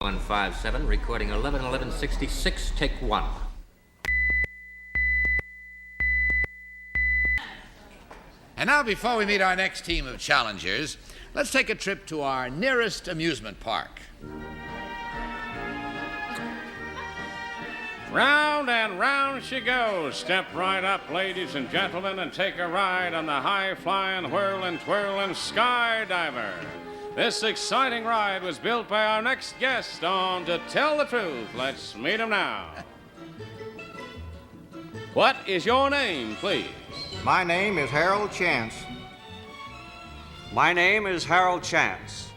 157, recording 11-11-66, take one. And now, before we meet our next team of challengers, let's take a trip to our nearest amusement park. Round and round she goes. Step right up, ladies and gentlemen, and take a ride on the high-flying, whirling, twirling Skydiver. This exciting ride was built by our next guest on To Tell the Truth. Let's meet him now. What is your name, please? My name is Harold Chance. My name is Harold Chance.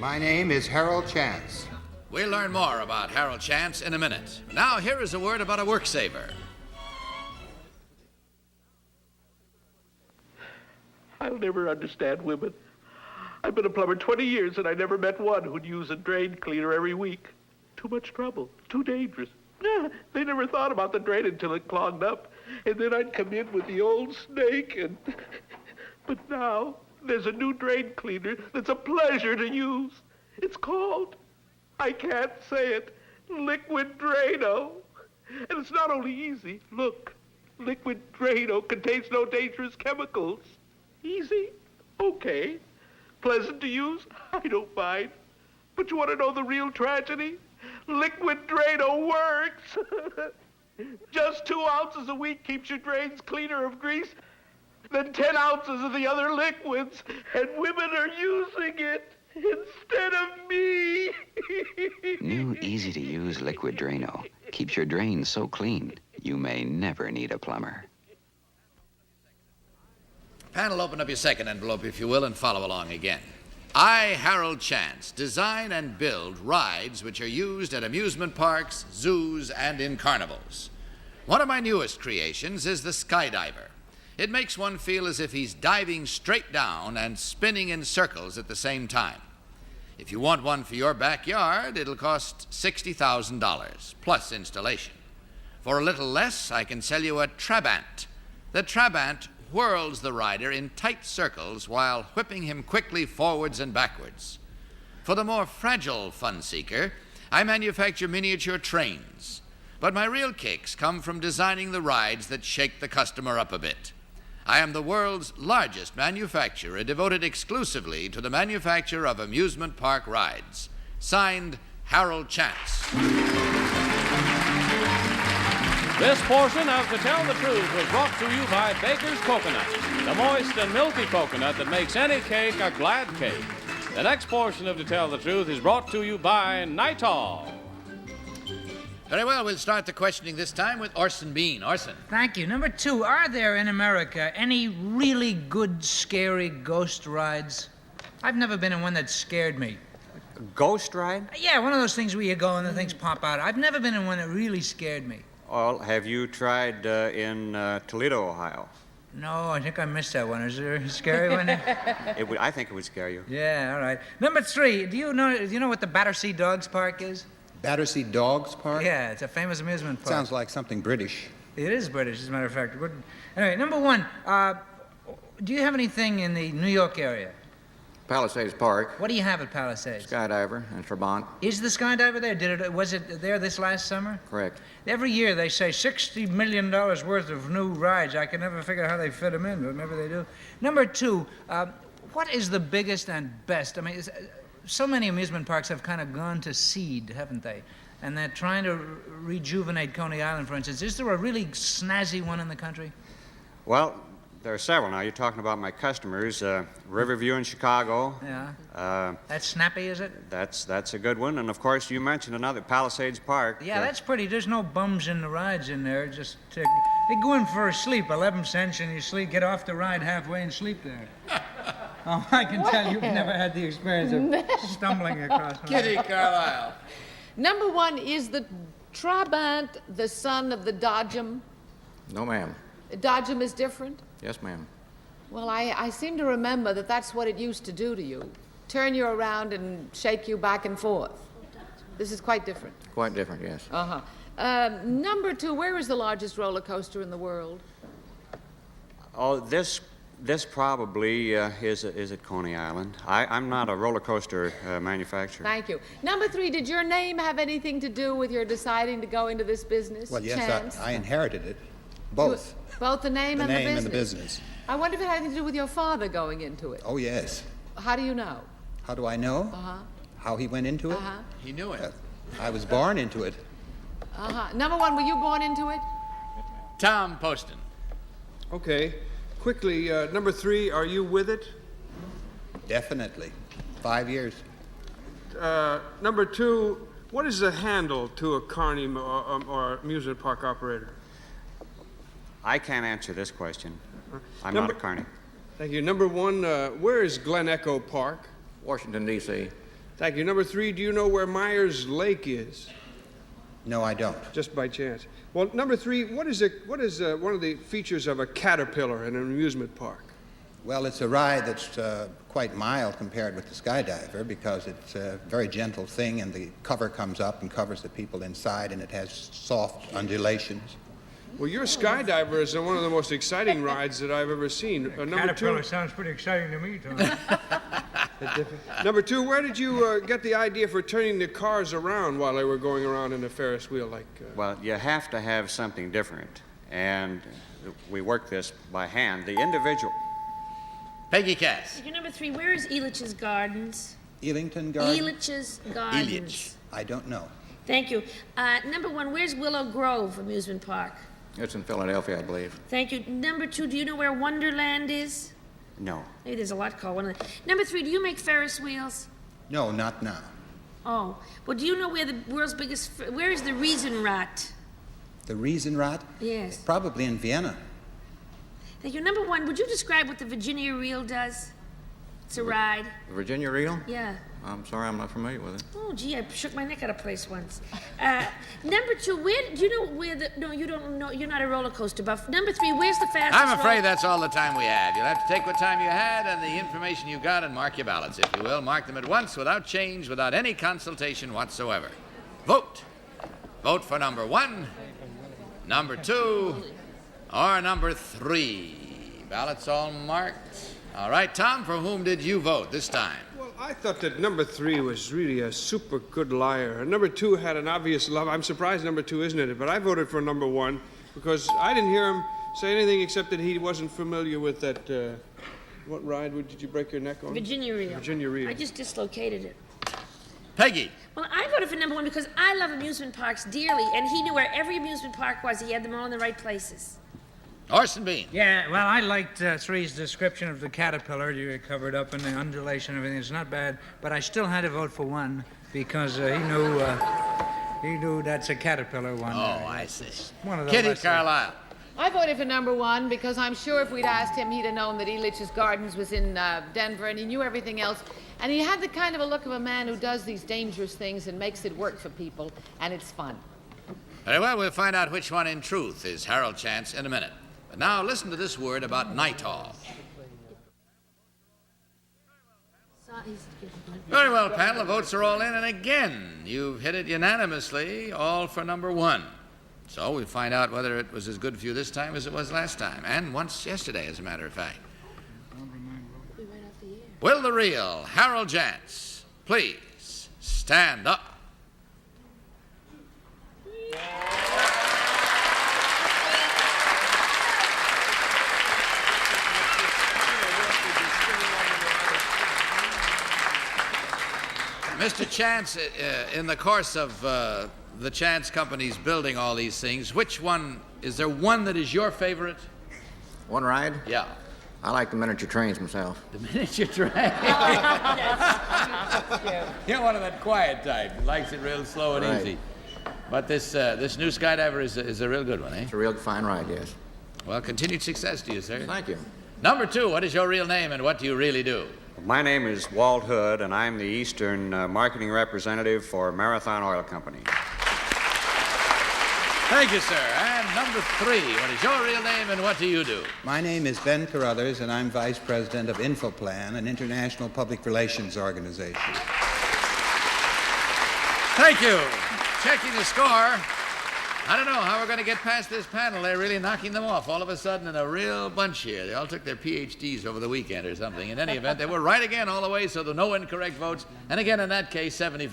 My name is Harold Chance. We'll learn more about Harold Chance in a minute. Now, here is a word about a work saver. I'll never understand women. I've been a plumber 20 years and I never met one who'd use a drain cleaner every week. Too much trouble, too dangerous. They never thought about the drain until it clogged up. And then I'd come in with the old snake and... But now, there's a new drain cleaner that's a pleasure to use. It's called, I can't say it, Liquid Drano. And it's not only easy. Look, Liquid Drano contains no dangerous chemicals. Easy? Okay. Pleasant to use? I don't mind. But you want to know the real tragedy? Liquid Drano works. Just 2 ounces a week keeps your drains cleaner of grease than 10 ounces of the other liquids. And women are using it instead of me. New, easy-to-use Liquid Drano keeps your drains so clean, you may never need a plumber. Panel, open up your second envelope, if you will, and follow along again. I, Harold Chance, design and build rides which are used at amusement parks, zoos, and in carnivals. One of my newest creations is the Skydiver. It makes one feel as if he's diving straight down and spinning in circles at the same time. If you want one for your backyard, it'll cost $60,000, plus installation. For a little less, I can sell you a Trabant. The Trabant whirls the rider in tight circles while whipping him quickly forwards and backwards. For the more fragile fun seeker, I manufacture miniature trains. But my real kicks come from designing the rides that shake the customer up a bit. I am the world's largest manufacturer devoted exclusively to the manufacture of amusement park rides. Signed, Harold Chance. This portion of To Tell the Truth was brought to you by Baker's Coconut, the moist and milky coconut that makes any cake a glad cake. The next portion of To Tell the Truth is brought to you by Nitol. Very well, we'll start the questioning this time with Orson Bean. Orson. Thank you. Number 2, are there in America any really good, scary ghost rides? I've never been in one that scared me. A ghost ride? Yeah, one of those things where you go and the things pop out. I've never been in one that really scared me. Well, have you tried in Toledo, Ohio? No, I think I missed that one. Is there a scary one? I think it would scare you. Yeah, all right. Number 3, do you know what the Battersea Dogs Park is? Battersea Dogs Park? Yeah, it's a famous amusement park. Sounds like something British. It is British, as a matter of fact. Good. Anyway, number 1, do you have anything in the New York area? Palisades Park. What do you have at Palisades? Skydiver and Trabant. Is the Skydiver there? Was it there this last summer? Correct. Every year they say $60 million worth of new rides. I can never figure out how they fit them in, but maybe they do. Number 2, what is the biggest and best? I mean, so many amusement parks have kind of gone to seed, haven't they? And they're trying to rejuvenate Coney Island, for instance. Is there a really snazzy one in the country? Well, there are several now. You're talking about my customers. Riverview in Chicago. Yeah. That's snappy, is it? That's a good one. And, of course, you mentioned another, Palisades Park. Yeah, that's pretty. There's no bums in the rides in there. Just they go in for a sleep, 11 cents, and you get off the ride halfway and sleep there. Oh, I can tell you've never had the experience of stumbling across one. Kitty Carlisle. Number 1, is the Trabant the son of the Dodgem? No, ma'am. Dodgem is different? Yes, ma'am. Well, I seem to remember that that's what it used to do to you. Turn you around and shake you back and forth. This is quite different. Quite different, yes. Number 2, where is the largest roller coaster in the world? Oh, this This probably is at Coney Island. I'm not a roller coaster manufacturer. Thank you. Number 3, did your name have anything to do with your deciding to go into this business? Well, yes, Chance? I inherited it. Both. Both the name The and the name business? and the business. I wonder if it had anything to do with your father going into it. Oh, yes. How do you know? How do I know? Uh-huh. How he went into it? Uh-huh. He knew it. I was born into it. Uh-huh. Number 1, were you born into it? Tom Poston. Okay. Quickly, number 3, are you with it? Definitely. 5 years. Number 2, what is the handle to a carny or amusement park operator? I can't answer this question. I'm not a carny. Thank you. Number 1, where is Glen Echo Park? Washington, D.C. Thank you. Number 3, do you know where Myers Lake is? No, I don't. Just by chance. Well, number 3, what is one of the features of a caterpillar in an amusement park? Well, it's a ride that's quite mild compared with the Skydiver because it's a very gentle thing and the cover comes up and covers the people inside and it has soft undulations. Well, your Skydiver is one of the most exciting rides that I've ever seen. Number 2. Caterpillar sounds pretty exciting to me, Tom. Number 2, where did you get the idea for turning the cars around while they were going around in a Ferris wheel like? Well, you have to have something different, and we work this by hand. The individual. Peggy Cass. Your number 3, where is Elitch's Gardens? Elington Gardens? Elitch's Gardens. Ilyich. I don't know. Thank you. Number 1, where's Willow Grove Amusement Park? It's in Philadelphia, I believe. Thank you. Number 2, do you know where Wonderland is? No. Maybe there's a lot called Wonderland. Number 3, do you make Ferris wheels? No, not now. Oh. Well, do you know where the world's biggest... Where is the Riesenrad? The Riesenrad? Yes. Probably in Vienna. Thank you. Number 1, would you describe what the Virginia Reel does? It's a ride. The Virginia Reel? Yeah. I'm sorry, I'm not familiar with it. Oh, gee, I shook my neck out of place once. Number 2, where do you know where the... No, you don't know. You're not a roller coaster buff. Number 3, where's the fastest... I'm afraid that's all the time we have. You'll have to take what time you had and the information you got and mark your ballots, if you will. Mark them at once, without change, without any consultation whatsoever. Vote. Vote for number 1, number 2, or number 3. Ballots all marked. All right, Tom, for whom did you vote this time? Well, I thought that number 3 was really a super good liar. And number 2 had an obvious love. I'm surprised number 2 isn't in it, but I voted for number 1 because I didn't hear him say anything except that he wasn't familiar with that, what ride did you break your neck on? Virginia Reel. Virginia Reel. I just dislocated it. Peggy. Well, I voted for number 1 because I love amusement parks dearly, and he knew where every amusement park was. He had them all in the right places. Orson Bean. Yeah, well, I liked 3's description of the caterpillar. You covered up and the undulation and everything. It's not bad, but I still had to vote for 1 because he knew that's a caterpillar one. Oh, I see. One of the Kitty lesser- Carlisle. I voted for number 1 because I'm sure if we'd asked him, he'd have known that Elitch's Gardens was in Denver, and he knew everything else. And he had the kind of a look of a man who does these dangerous things and makes it work for people, and it's fun. Very well, we'll find out which one in truth is Harold Chance in a minute. But now listen to this word about Nitol. Very well, panel. The votes are all in, and again, you've hit it unanimously, all for number 1. So we'll find out whether it was as good for you this time as it was last time, and once yesterday, as a matter of fact. Will the real Harold Chance please stand up? Mr. Chance, in the course of the Chance Company's building all these things, is there one that is your favorite? One ride? Yeah. I like the miniature trains myself. The miniature train? You're one of that quiet type who likes it real slow and Right. easy. But this new Skydiver is a real good one, eh? It's a real fine ride, yes. Well, continued success to you, sir. Thank you. Number 2, what is your real name and what do you really do? My name is Walt Hood, and I'm the Eastern marketing representative for Marathon Oil Company. Thank you, sir. And number 3, what is your real name and what do you do? My name is Ben Carruthers, and I'm Vice President of Infoplan, an international public relations organization. Thank you. Checking the score. I don't know how we're going to get past this panel. They're really knocking them off all of a sudden in a real bunch here. They all took their PhDs over the weekend or something. In any event, they were right again all the way, so there were no incorrect votes. And again, in that case, 75.